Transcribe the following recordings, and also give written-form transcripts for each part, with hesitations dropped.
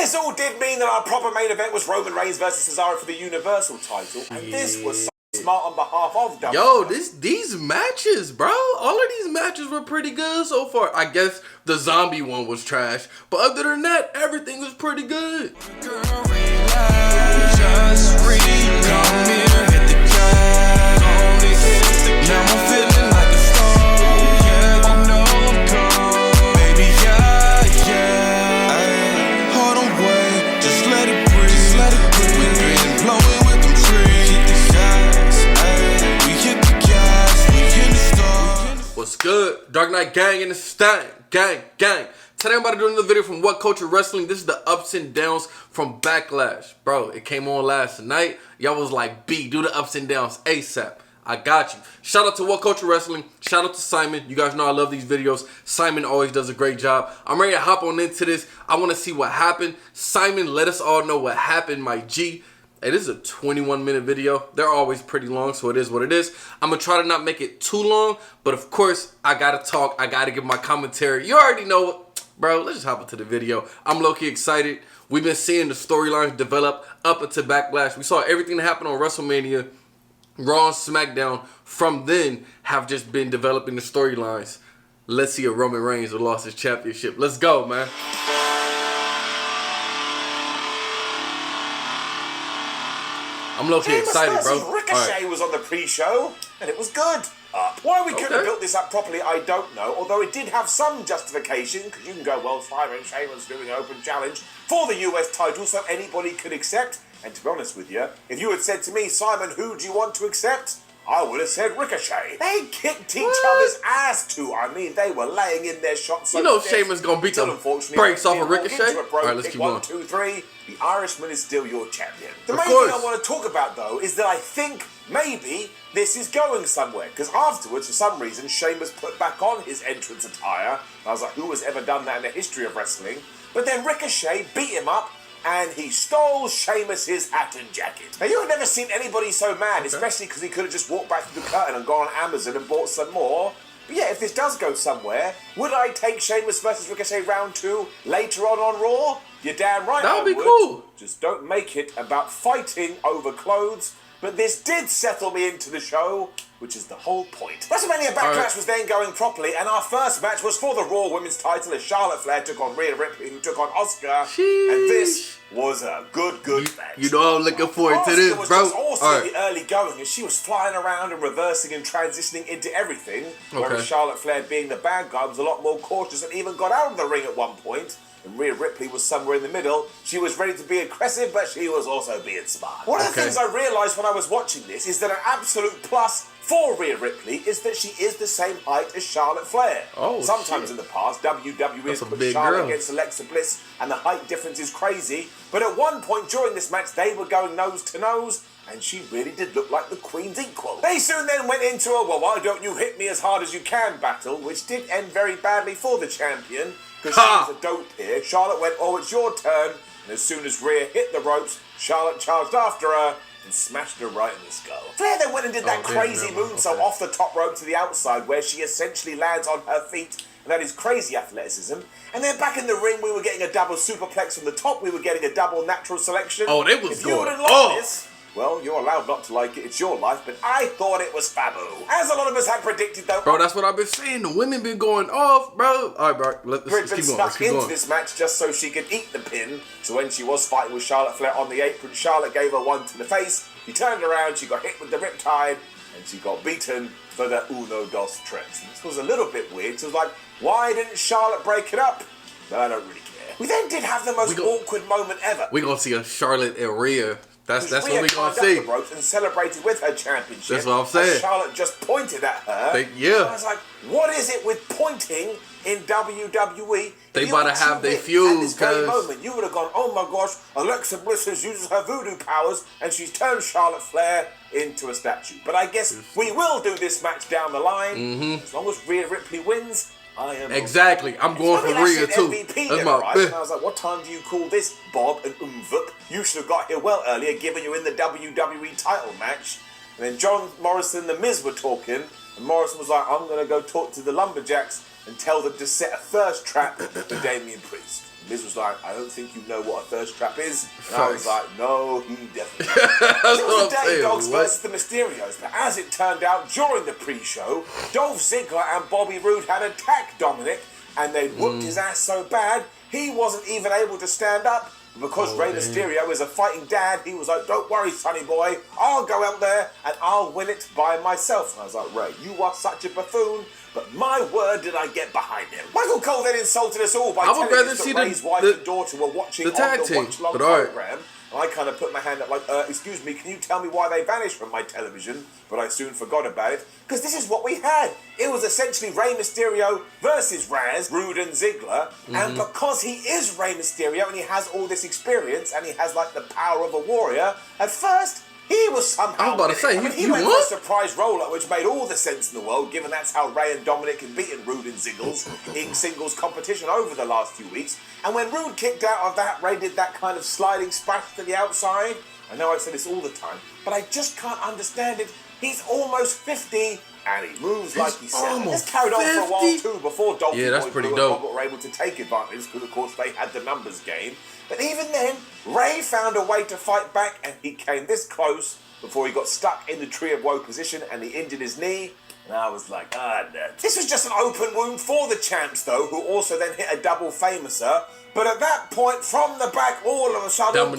This all did mean that our proper main event was Roman Reigns versus Cesaro for the Universal title, and this was so smart on behalf of WWE. Yo, these matches, bro. All of these matches were pretty good so far. I guess the zombie one was trash, but other than that, everything was pretty good. Girl, relax, just breathe, come here, hit the gas. Now I'm feeling like a star. Yeah, you know I'm cold, baby, yeah. Ay, hold on, wait, just let it breathe. We've been blowing with them trees. Hit the gas, ay, we hit the gas, we in the stars. What's good? Dark Knight Gang in the stand. Gang. Today I'm about to do another video from What Culture Wrestling. This is the ups and downs from Backlash. Bro, it came on last night. Y'all was like, B, do the ups and downs ASAP. I got you. Shout out to What Culture Wrestling. Shout out to Simon. You guys know I love these videos. Simon always does a great job. I'm ready to hop on into this. I want to see what happened. Simon, let us all know what happened, my G. Hey, this is a 21-minute video. They're always pretty long, so it is what it is. I'm going to try to not make it too long, but of course, I got to talk. I got to give my commentary. You already know what. Bro, let's just hop into the video. I'm low-key excited. We've been seeing the storylines develop up into Backlash. We saw everything that happened on WrestleMania. Raw and SmackDown from then have just been developing the storylines. Let's see if Roman Reigns will lost his championship. Let's go, man. I'm low-key excited, bro. Ricochet was on the pre-show, and it was good. Why we couldn't have built this up properly, I don't know. Although it did have some justification, because you can go, well, Simon Sheamus doing an open challenge for the US title, so anybody could accept. And to be honest with you, if you had said to me, Simon, who do you want to accept? I would have said Ricochet. They kicked each other's ass too. I mean, they were laying in their shots. You know Sheamus gonna beat the brakes off of Ricochet. All right, let's keep going. 1, 2, 3. The Irishman is still your champion. The main thing I want to talk about, though, is that I think maybe this is going somewhere. Because afterwards, for some reason, Sheamus put back on his entrance attire. I was like, who has ever done that in the history of wrestling? But then Ricochet beat him up, and he stole Sheamus's hat and jacket. Now, you have never seen anybody so mad, especially because he could have just walked back through the curtain and gone on Amazon and bought some more. But yeah, if this does go somewhere, would I take Sheamus versus Ricochet round 2 later on Raw? You're damn right that would be would. Cool. Just don't make it about fighting over clothes. But this did settle me into the show, which is the whole point. WrestleMania Backlash was then going properly, and our first match was for the Raw Women's title as Charlotte Flair took on Rhea Ripley, who took on Asuka. Sheesh. And this was a good match. You know I'm looking forward to this, was bro. Just awesome in the early going, as she was flying around and reversing and transitioning into everything, whereas Charlotte Flair, being the bad guy, was a lot more cautious and even got out of the ring at one point. And Rhea Ripley was somewhere in the middle. She was ready to be aggressive, but she was also being smart. One of the things I realised when I was watching this is that an absolute plus for Rhea Ripley is that she is the same height as Charlotte Flair. Sometimes in the past, WWE has put Charlotte against Alexa Bliss, and the height difference is crazy. But at one point during this match, they were going nose to nose, and she really did look like the Queen's equal. They soon then went into a, well, why don't you hit me as hard as you can battle, which did end very badly for the champion, because she was a dope here. Charlotte went, oh, it's your turn. And as soon as Rhea hit the ropes, Charlotte charged after her and smashed her right in the skull. Flair then went and did that crazy moonsault off the top rope to the outside, where she essentially lands on her feet. And that is crazy athleticism. And then back in the ring, we were getting a double superplex from the top. We were getting a double natural selection. Oh, they was if you wouldn't like this, well, you're allowed not to like it. It's your life, but I thought it was fabu. As a lot of us had predicted, though. Bro, that's what I've been saying. The women been going off, bro. All right, bro. Let's keep going. Snuck into this match just so she could eat the pin. So when she was fighting with Charlotte Flair on the apron, Charlotte gave her one to the face. She turned around, she got hit with the riptide, and she got beaten for the uno dos tres. And this was a little bit weird. So it was like, why didn't Charlotte break it up? No, I don't really care. We then did have the most awkward moment ever. We're going to see a Charlotte and Rhea. That's what we're going to see. Up the ropes and celebrated with her championship. That's what I'm saying. Charlotte just pointed at her. I was like, what is it with pointing in WWE? They about to have their feud. At this very moment, you would have gone, oh my gosh, Alexa Bliss uses her voodoo powers and she's turned Charlotte Flair into a statue. But I guess we will do this match down the line. As long as Rhea Ripley wins, I am exactly. I'm going for Rhea too. That's my right? And I was like, what time do you call this, Bob and Umvup? You should have got here well earlier, given you in the WWE title match. And then John Morrison, the Miz were talking, and Morrison was like, I'm going to go talk to the lumberjacks and tell them to set a thirst trap for Damian Priest. Miz was like, I don't think you know what a thirst trap is. And I was like, no, he definitely does. It was the Dirty Dogs versus the Mysterios. But as it turned out, during the pre-show, Dolph Ziggler and Bobby Roode had attacked Dominic, and they whooped his ass so bad, he wasn't even able to stand up. Because Rey Mysterio is a fighting dad, he was like, don't worry, sonny boy, I'll go out there and I'll win it by myself. And I was like, Rey, you are such a buffoon, but my word did I get behind him. Michael Cole then insulted us all by telling us that Rey's wife and daughter were watching on the watch-along program. And I kind of put my hand up like, excuse me, can you tell me why they vanished from my television? But I soon forgot about it, because this is what we had. It was essentially Rey Mysterio versus Raz, Roode and Ziggler. And because he is Rey Mysterio and he has all this experience and he has like the power of a warrior, at first, he was somehow... I was about to say, he went for a surprise roll-up, which made all the sense in the world, given that's how Rey and Dominic had beaten Roode and Ziggles in singles competition over the last few weeks. And when Roode kicked out of that, Rey did that kind of sliding splash to the outside. I know I say this all the time, but I just can't understand it. He's almost 50, and he moves like he's 7. This carried on for a while too, before Dolphy Boy and Robert were able to take advantage, because of course they had the numbers game. But even then, Rey found a way to fight back, and he came this close before he got stuck in the Tree of Woe position and he injured his knee. And I was like, no. This was just an open wound for the champs, though, who also then hit a double famouser. But at that point, from the back, all of a sudden,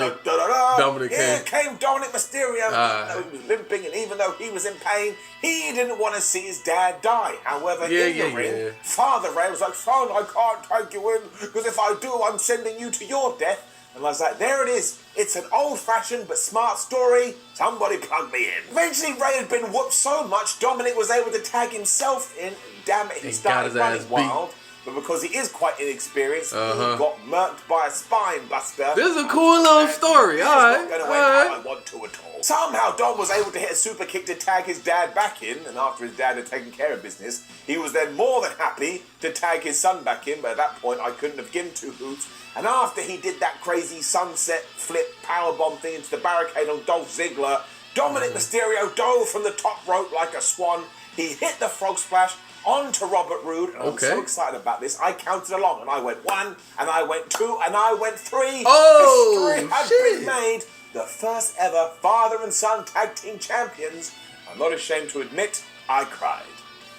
here came Dominic Mysterio. He was limping, and even though he was in pain, he didn't want to see his dad die. However, in the ring, Father Rey was like, son, I can't take you in, because if I do, I'm sending you to your death. And I was like, there it is. It's an old-fashioned but smart story. Somebody plug me in. Eventually, Rey had been whooped so much, Dominic was able to tag himself in. Damn it, he started running wild. But because he is quite inexperienced, he got murked by a spine buster. This is a cool little story. All right. Not going to end how I want to at all. Somehow, Dom was able to hit a super kick to tag his dad back in, and after his dad had taken care of business, he was then more than happy to tag his son back in, but at that point, I couldn't have given two hoots. And after he did that crazy sunset flip powerbomb thing into the barricade on Dolph Ziggler, Dominic Mysterio dove from the top rope like a swan. He hit the frog splash onto Robert Roode, and I'm so excited about this. I counted along, and I went 1, and I went 2, and I went 3. Oh, history had been made. The first ever father and son tag team champions. I'm not ashamed to admit, I cried.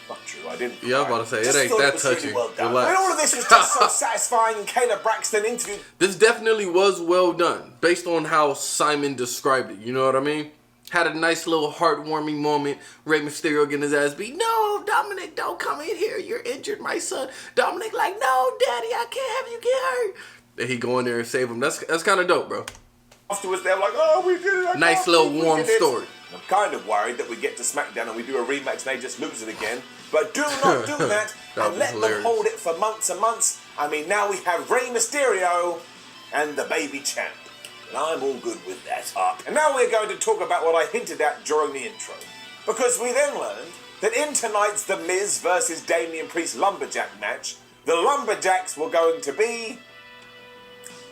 Not true, I didn't cry. Yeah, I was about to say, it ain't that touching. Really well done. I mean, all of this was just so satisfying, and Kayla Braxton interviewed... This definitely was well done, based on how Simon described it, you know what I mean? Had a nice little heartwarming moment. Rey Mysterio getting his ass beat. No, Dominic, don't come in here. You're injured, my son. Dominic like, no, daddy, I can't have you get hurt. And he go in there and save him. That's kind of dope, bro. Afterwards, they're like, oh, we did it. Nice little warm story. I'm kind of worried that we get to SmackDown and we do a rematch and they just lose it again. But do not do that and let them hold it for months and months. I mean, now we have Rey Mysterio and the baby champ. And I'm all good with that. And now we're going to talk about what I hinted at during the intro. Because we then learned that in tonight's The Miz versus Damian Priest Lumberjack match, the Lumberjacks were going to be...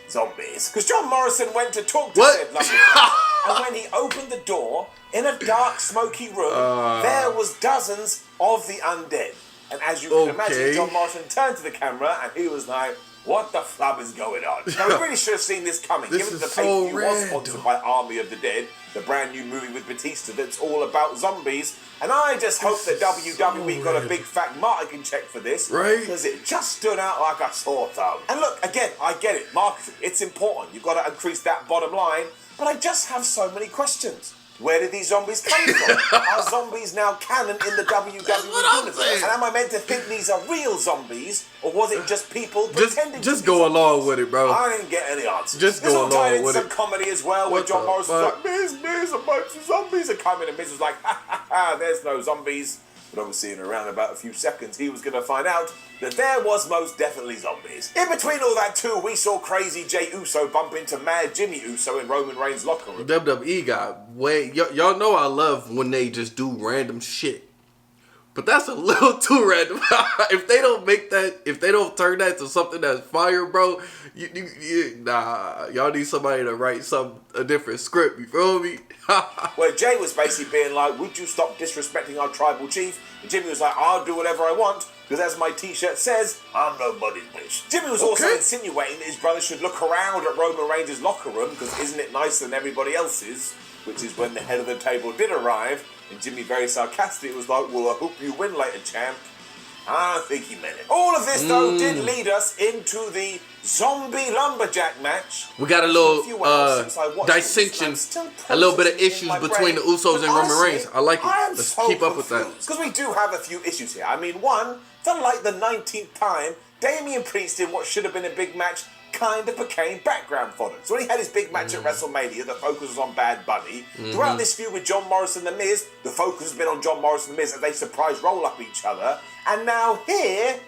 zombies. Because John Morrison went to talk to said Lumberjack. And when he opened the door, in a dark, smoky room, there was dozens of the undead. And as you can imagine, John Morrison turned to the camera and he was like, what the flub is going on? Now, we really should have seen this coming, given that the pay-per-view was sponsored by Army of the Dead, the brand new movie with Batista that's all about zombies. And I just hope that WWE got a big fat marketing check for this. Right? Because it just stood out like a sore thumb. And look, again, I get it. Marketing, it's important. You've got to increase that bottom line. But I just have so many questions. Where did these zombies come from? Are zombies now canon in the WWE universe? And am I meant to think these are real zombies? Or was it just people pretending Just go along with it, bro. I didn't get any answers. Just go along with it. Some comedy as well, where John Morrison was like, Miz, a bunch of zombies are coming. And Miz was like, ha, there's no zombies. But obviously in around about a few seconds, he was going to find out that there was most definitely zombies. In between all that too, we saw crazy Jey Uso bump into Mad Jimmy Uso in Roman Reigns' locker room. WWE got way... Y'all know I love when they just do random shit. But that's a little too random. If they don't make that... If they don't turn that to something that's fire, bro, nah, y'all need somebody to write a different script, you feel me? Where Jay was basically being like, would you stop disrespecting our tribal chief? And Jimmy was like, I'll do whatever I want. because as my t-shirt says, I'm nobody's bitch. Jimmy was also insinuating that his brother should look around at Roman Reigns' locker room, because isn't it nicer than everybody else's? Which is when the head of the table did arrive, and Jimmy very sarcastically was like, well, I hope you win later, champ. I don't think he meant it. All of this, though, did lead us into the zombie lumberjack match. We got a little dissension, a little bit of issues between the Usos and Roman Reigns. I like it. Let's keep up with that. Because we do have a few issues here. I mean, one, for like the 19th time, Damian Priest in what should have been a big match kind of became background fodder. So when he had his big match at WrestleMania, the focus was on Bad Bunny. Throughout this feud with John Morrison and The Miz, the focus has been on John Morrison and The Miz as they surprise roll up each other. And now here,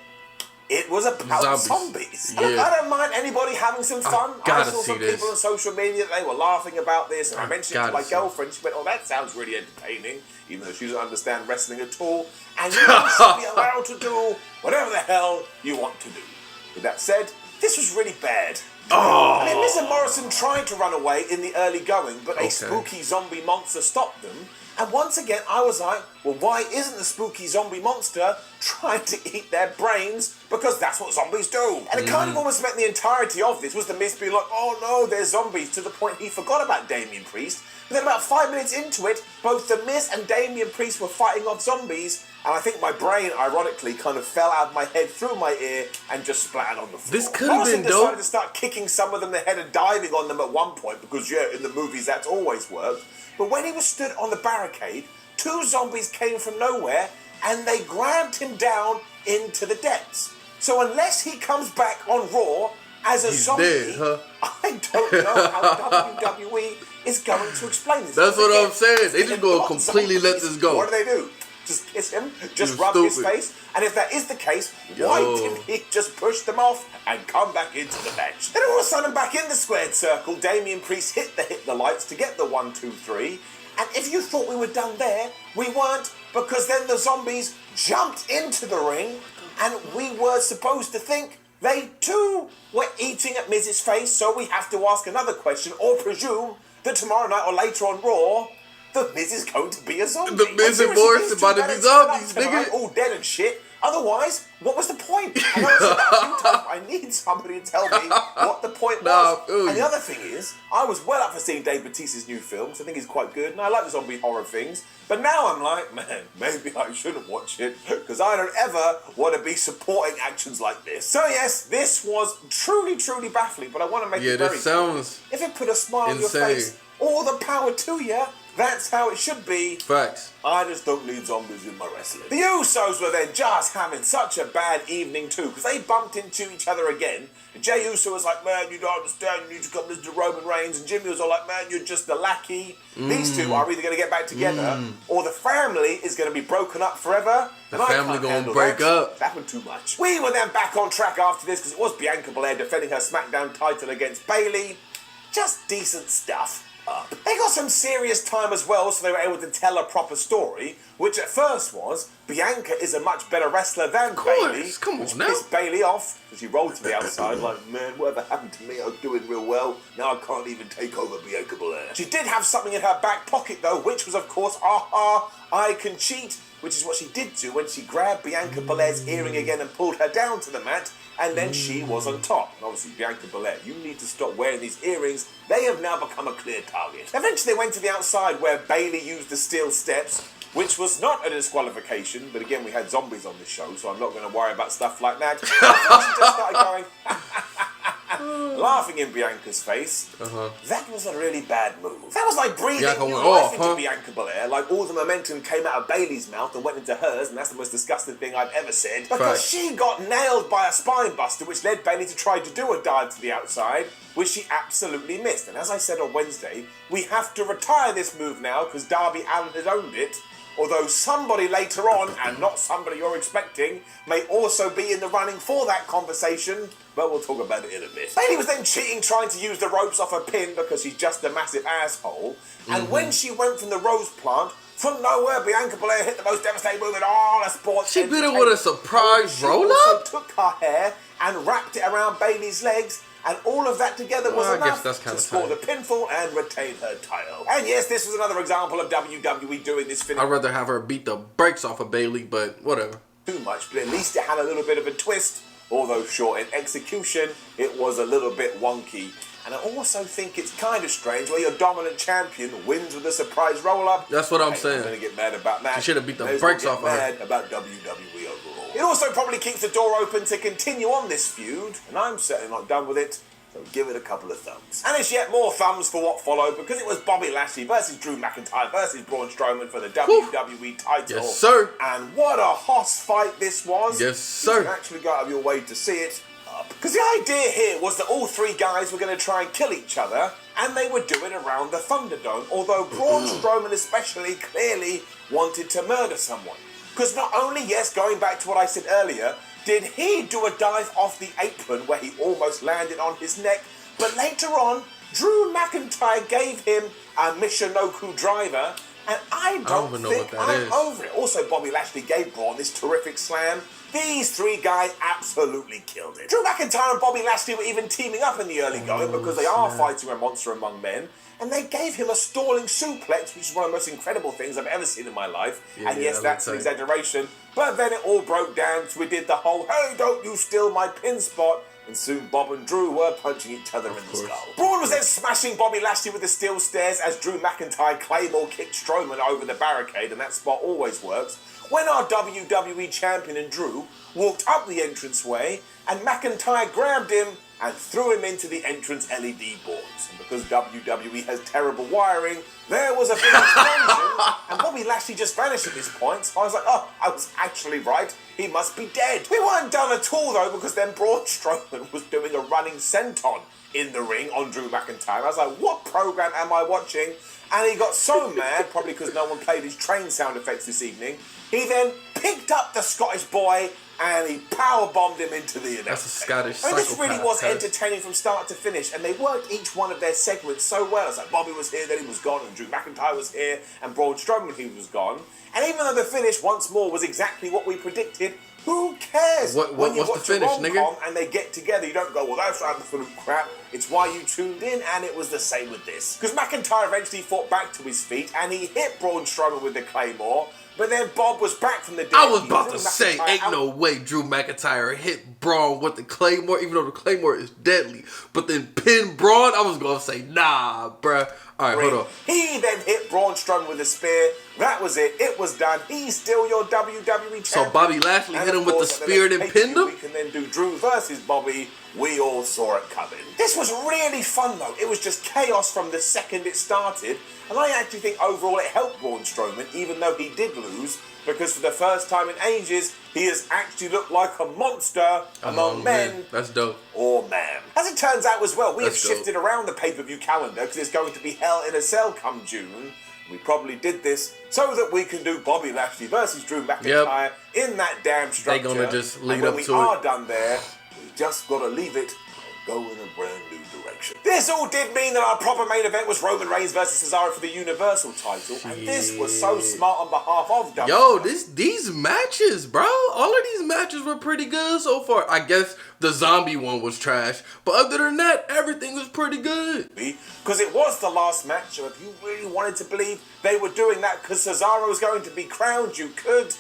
it was about zombies. Yeah. I don't mind anybody having some fun. I saw some people on social media that they were laughing about this, and I mentioned it to my girlfriend. She went, oh, that sounds really entertaining, even though she doesn't understand wrestling at all. And you should be allowed to do whatever the hell you want to do. With that said, this was really bad. I mean, Mr. Morrison tried to run away in the early going, but a spooky zombie monster stopped them. And once again, I was like, well, why isn't the spooky zombie monster trying to eat their brains? Because that's what zombies do. And it kind of almost meant the entirety of this was the Miz being like, oh no, they're zombies, to the point he forgot about Damian Priest. But then about 5 minutes into it, both the Miz and Damian Priest were fighting off zombies, and I think my brain, ironically, kind of fell out of my head through my ear and just splattered on the floor. This could have been dope. Decided to start kicking some of them in the head and diving on them at one point, because yeah, in the movies that's always worked. But when he was stood on the barricade, 2 zombies came from nowhere and they grabbed him down into the depths. So unless he comes back on Raw as a zombie, dead, huh? I don't know how WWE is going to explain this. That's what I'm saying. They just go completely let this go. What do? Just kiss him? Just rub his face? And if that is the case, why didn't he just push them off and come back into the match? Then all of a sudden, back in the squared circle, Damian Priest hit the lights to get the 1, 2, 3. And if you thought we were done there, we weren't, because then the zombies jumped into the ring, and we were supposed to think they too were eating at Miz's face. So we have to ask another question, or presume that tomorrow night or later on Raw, the Miz is going to be a zombie. The Miz and Morrison about to be zombies, nigga. All dead and shit. Otherwise, what was the point? I know it's about tough. I need somebody to tell me what the point was. And the other thing is, I was well up for seeing Dave Bautista's new film, because I think he's quite good, and I like the zombie horror things. But now I'm like, man, maybe I shouldn't watch it, because I don't ever want to be supporting actions like this. So yes, this was truly, truly baffling, but I want to make it very clear. If it put a smile on your face, all the power to you. That's how it should be. Facts. I just don't need zombies in my wrestling. The Usos were then just having such a bad evening too, because they bumped into each other again. And Jey Uso was like, man, you don't understand, you need to come listen to Roman Reigns. And Jimmy was all like, man, you're just a lackey. These two are either going to get back together, or the family is going to be broken up forever. The family going to break up. That happened too much. We were then back on track after this, because it was Bianca Belair defending her SmackDown title against Bayley. Just decent stuff. They got some serious time as well, so they were able to tell a proper story, which at first was Bianca is a much better wrestler than Bayley. Come on now. Pissed Bayley off, so she rolled to the outside like, man, whatever happened to me? I was doing real well. Now I can't even take over Bianca Belair. She did have something in her back pocket though, which was of course, I can cheat, which is what she did do when she grabbed Bianca Belair's earring again and pulled her down to the mat. And then she was on top. And obviously, Bianca Belair, you need to stop wearing these earrings. They have now become a clear target. Eventually, they went to the outside where Bayley used the steel steps, which was not a disqualification. But again, we had zombies on the show, so I'm not going to worry about stuff like that. She just started going, laughing in Bianca's face. That was a really bad move. That was like breathing new life into Bianca Belair. Like all the momentum came out of Bayley's mouth and went into hers, and that's the most disgusting thing I've ever said. Because she got nailed by a spine buster, which led Bayley to try to do a dive to the outside, which she absolutely missed. And as I said on Wednesday, we have to retire this move now because Darby Allin has owned it. Although somebody later on, and not somebody you're expecting, may also be in the running for that conversation, but we'll talk about it in a bit. Bayley was then cheating, trying to use the ropes off her pin because she's just a massive asshole. And when she went from the rose plant, from nowhere, Bianca Belair hit the most devastating move in all the sports. She did it with a surprise roll-up? She also took her hair and wrapped it around Bayley's legs, and all of that together was enough to score the pinfall and retain her title. And yes, this was another example of WWE doing this finish. I'd rather have her beat the brakes off of Bayley, but whatever. too much, but at least it had a little bit of a twist. Although short in execution, it was a little bit wonky. And I also think it's kind of strange where your dominant champion wins with a surprise roll-up. That's what I'm saying. I'm going to get mad about that. You should have beat the brakes off of her. Mad about WWE overall. It also probably keeps the door open to continue on this feud, and I'm certainly not done with it. So give it a couple of thumbs. And it's yet more thumbs for what followed, because it was Bobby Lashley versus Drew McIntyre versus Braun Strowman for the WWE title. Yes, sir. And what a hoss fight this was. Yes, sir. You actually go out of your way to see it. Because the idea here was that all three guys were going to try and kill each other, and they would do it around the Thunderdome, although Braun Strowman especially clearly wanted to murder someone. Because not only, yes, going back to what I said earlier, did he do a dive off the apron where he almost landed on his neck, but later on, Drew McIntyre gave him a Michinoku driver, and I don't think I'm over it. Also, Bobby Lashley gave Braun this terrific slam. These three guys absolutely killed it. Drew McIntyre and Bobby Lashley were even teaming up in the early going because they are fighting a monster among men. And they gave him a stalling suplex, which is one of the most incredible things I've ever seen in my life. And yes, that's an exaggeration. But then it all broke down, so we did the whole, hey, don't you steal my pin spot. And soon Bob and Drew were punching each other in the skull. Braun was then smashing Bobby Lashley with the steel stairs as Drew McIntyre Claymore kicked Strowman over the barricade, and that spot always works. When our WWE champion and Drew walked up the entranceway, and McIntyre grabbed him and threw him into the entrance LED boards. And because WWE has terrible wiring, there was a big explosion, and Bobby Lashley just vanished at this point. So I was like, oh, I was actually right. He must be dead. We weren't done at all, though, because then Braun Strowman was doing a running senton in the ring on Drew McIntyre. I was like, what program am I watching? And he got so mad, probably because no one played his train sound effects this evening, he then picked up the Scottish boy and he powerbombed him into the announce. That's a Scottish psychopath. This really was entertaining from start to finish, and they worked each one of their segments so well. It's like Bobby was here, then he was gone, and Drew McIntyre was here, and Braun Strowman, he was gone. And even though the finish, once more, was exactly what we predicted, who cares? When you watch a rom-com and they get together, you don't go, well, that's absolute crap. It's why you tuned in, and it was the same with this. Because McIntyre eventually fought back to his feet, and he hit Braun Strowman with the Claymore, but then Bob was back from the dead. I was about to say, ain't no way Drew McIntyre hit Braun with the Claymore, even though the Claymore is deadly. But then pin Braun, I was going to say, nah, bruh. All right, hold on. He then hit Braun Strowman with a spear. That was it. It was done. He's still your WWE champion. So Bobby Lashley hit him with the spear and pinned him? We can then do Drew versus Bobby. We all saw it coming. This was really fun, though. It was just chaos from the second it started. And I actually think overall it helped Braun Strowman, even though he did lose, because for the first time in ages, he has actually looked like a monster among men. That's dope. Or man. As it turns out as well, we have shifted around the pay-per-view calendar because it's going to be Hell in a Cell come June. We probably did this so that we can do Bobby Lashley versus Drew McIntyre in that damn structure. They're going to just lead up to it. And when we are done there, we just got to leave it and go in a brand new direction. This all did mean that our proper main event was Roman Reigns versus Cesaro for the Universal title, and this was so smart on behalf of WWE. Yo, these matches, bro, all of these matches were pretty good so far. I guess the zombie one was trash, but other than that, everything was pretty good. Because it was the last match, so if you really wanted to believe they were doing that because Cesaro was going to be crowned, you could.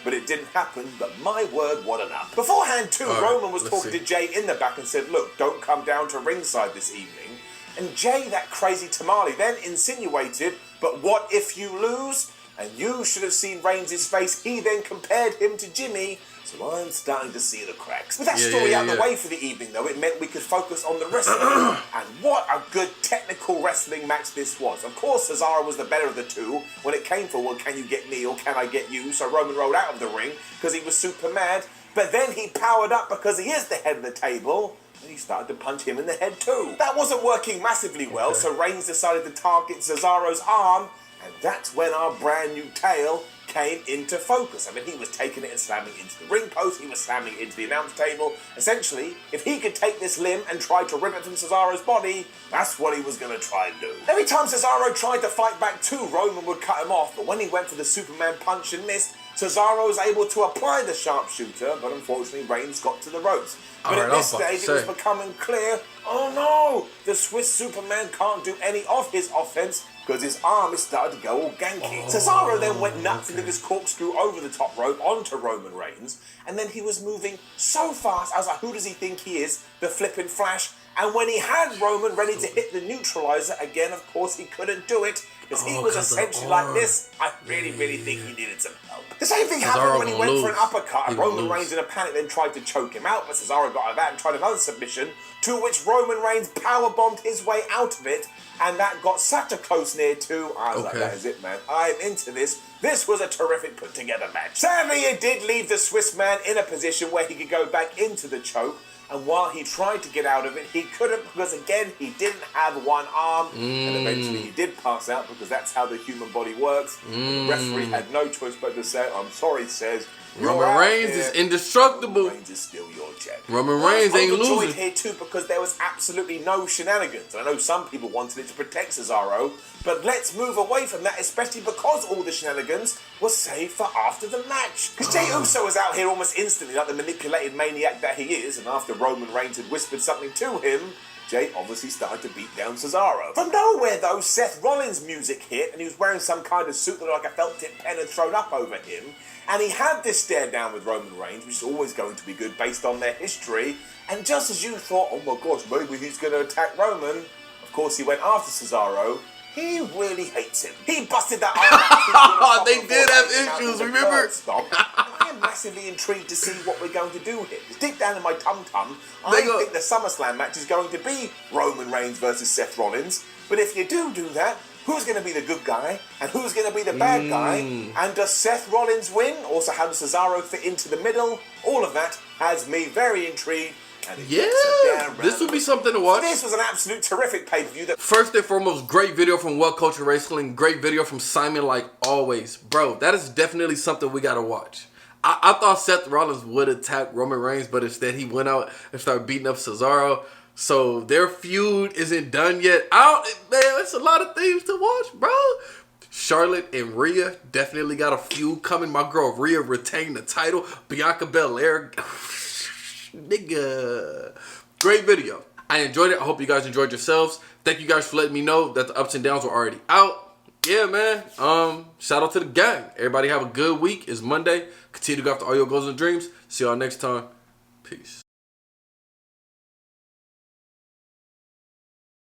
But it didn't happen, but my word, what enough. Beforehand, too, Roman was talking to Jay in the back and said, look, don't come down to ringside this evening. And Jay, that crazy tamale, then insinuated, but what if you lose? And you should have seen Reigns' face. He then compared him to Jimmy. So I'm starting to see the cracks. With that story out of the way for the evening, though, it meant we could focus on the wrestling. And what a good technical wrestling match this was. Of course, Cesaro was the better of the two when it came for, well, can you get me or can I get you? So Roman rolled out of the ring because he was super mad. But then he powered up because he is the head of the table. And he started to punch him in the head too. That wasn't working massively well, so Reigns decided to target Cesaro's arm. And that's when our brand new tale came into focus. I mean, he was taking it and slamming it into the ring post, he was slamming it into the announce table. Essentially, if he could take this limb and try to rip it from Cesaro's body, that's what he was going to try and do. Every time Cesaro tried to fight back too, Roman would cut him off, but when he went for the Superman punch and missed, Cesaro was able to apply the sharpshooter, but unfortunately Reigns got to the ropes. But at this stage, it was becoming clear Oh no! The Swiss Superman can't do any of his offense because his arm is starting to go all ganky. Cesaro then went nuts into this corkscrew over the top rope onto Roman Reigns, and then he was moving so fast, I was like, who does he think he is? The flipping Flash. And when he had Roman ready to hit the neutralizer again, of course he couldn't do it, because he was essentially like this. I really think he needed some help. The same thing happened when he went for an uppercut, and Roman Reigns in a panic then tried to choke him out, but Cesaro got out of that and tried another submission, to which Roman Reigns powerbombed his way out of it, and that got such a close near to. I was like, that is it, man. I'm into this. This was a terrific put together match. Sadly, it did leave the Swiss man in a position where he could go back into the choke, and while he tried to get out of it, he couldn't, because again, he didn't have one arm, and eventually he did pass out, because that's how the human body works. And the referee had no choice but to say, I'm sorry, says, Roman Reigns is indestructible. Roman Reigns is still your champ. Roman Reigns ain't losing here too, because there was absolutely no shenanigans. And I know some people wanted it to protect Cesaro, but let's move away from that, especially because all the shenanigans were saved for after the match. Because Jey Uso was out here almost instantly, like the manipulated maniac that he is, and after Roman Reigns had whispered something to him, Jey obviously started to beat down Cesaro. From nowhere though, Seth Rollins' music hit, and he was wearing some kind of suit that looked like a felt tip pen had thrown up over him. And he had this stare down with Roman Reigns, which is always going to be good based on their history. And just as you thought, oh my gosh, maybe he's going to attack Roman, of course he went after Cesaro. He really hates him. He busted that arm out. They did have issues, remember? I am massively intrigued to see what we're going to do here. Because deep down in my tum-tum, I think the SummerSlam match is going to be Roman Reigns versus Seth Rollins. But if you do that, who's going to be the good guy and who's going to be the bad guy? And does Seth Rollins win? Also, how does Cesaro fit into the middle? All of that has me very intrigued. And this will be something to watch. This was an absolute terrific pay-per-view. First and foremost, great video from What Culture Wrestling. Great video from Simon, like always. Bro, that is definitely something we got to watch. I thought Seth Rollins would attack Roman Reigns, but instead he went out and started beating up Cesaro. So their feud isn't done yet. Man, it's a lot of things to watch, bro. Charlotte and Rhea definitely got a feud coming. My girl Rhea retained the title. Bianca Belair. Nigga. Great video. I enjoyed it. I hope you guys enjoyed yourselves. Thank you guys for letting me know that the ups and downs were already out. Yeah, man. Shout out to the gang. Everybody have a good week. It's Monday. Continue to go after all your goals and dreams. See y'all next time. Peace.